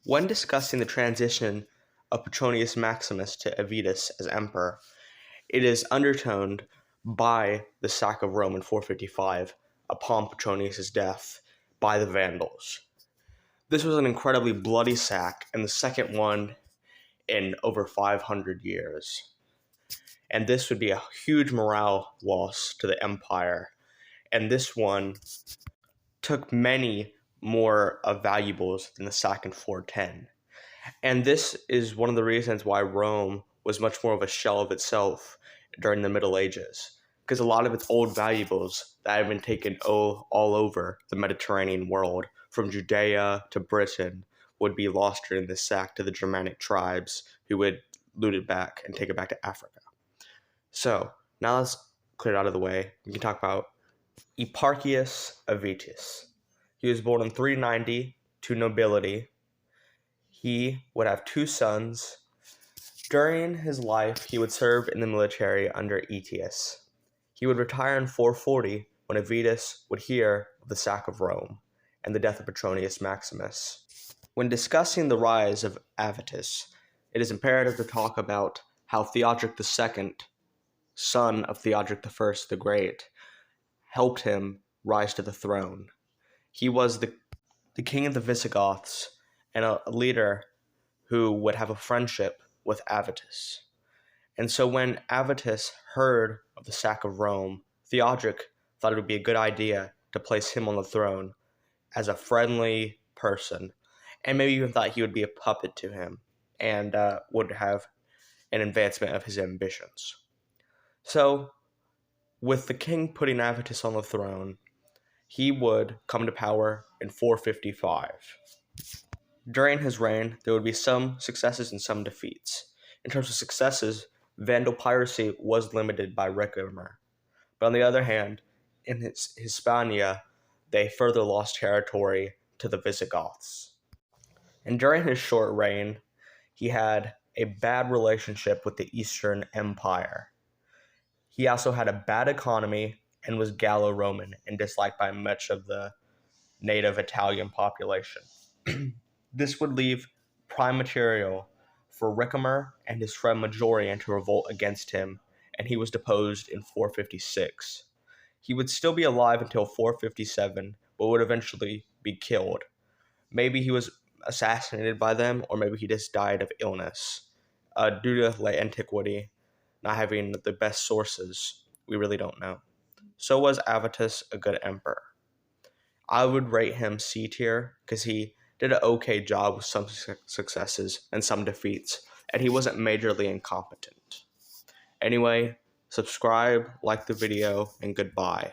When discussing the transition of Petronius Maximus to Avitus as emperor, it is undertoned by the sack of Rome in 455 upon Petronius' death by the Vandals. This was an incredibly bloody sack and the second one in over 500 years. And this would be a huge morale loss to the empire. And this one took many more valuables than the sack in 410. And this is one of the reasons why Rome was much more of a shell of itself during the Middle Ages, because a lot of its old valuables that had been taken all over the Mediterranean world, from Judea to Britain, would be lost during this sack to the Germanic tribes who would loot it back and take it back to Africa. So now let's clear it out of the way. We can talk about Eparchius Avitus. He was born in 390 to nobility. He would have two sons. During his life, he would serve in the military under Aetius. He would retire in 440 when Avitus would hear of the sack of Rome and the death of Petronius Maximus. When discussing the rise of Avitus, it is imperative to talk about how Theodoric II, son of Theodoric I the Great, helped him rise to the throne. He was the king of the Visigoths and a leader who would have a friendship with Avitus. And so when Avitus heard of the sack of Rome, Theodoric thought it would be a good idea to place him on the throne as a friendly person, and maybe even thought he would be a puppet to him and would have an advancement of his ambitions. So, with the king putting Avitus on the throne, he would come to power in 455. During his reign, there would be some successes and some defeats. In terms of successes, Vandal piracy was limited by Ricimer. But on the other hand, in Hispania, they further lost territory to the Visigoths. And during his short reign, he had a bad relationship with the Eastern Empire. He also had a bad economy and was Gallo-Roman and disliked by much of the native Italian population. This would leave prime material for Ricimer and his friend Majorian to revolt against him, and he was deposed in 456. He would still be alive until 457, but would eventually be killed. Maybe he was assassinated by them, or maybe he just died of illness. Due to late antiquity not having the best sources, we really don't know. So was Avitus a good emperor? I would rate him C tier because he did an okay job with some successes and some defeats, and he wasn't majorly incompetent. Anyway, subscribe, like the video, and goodbye.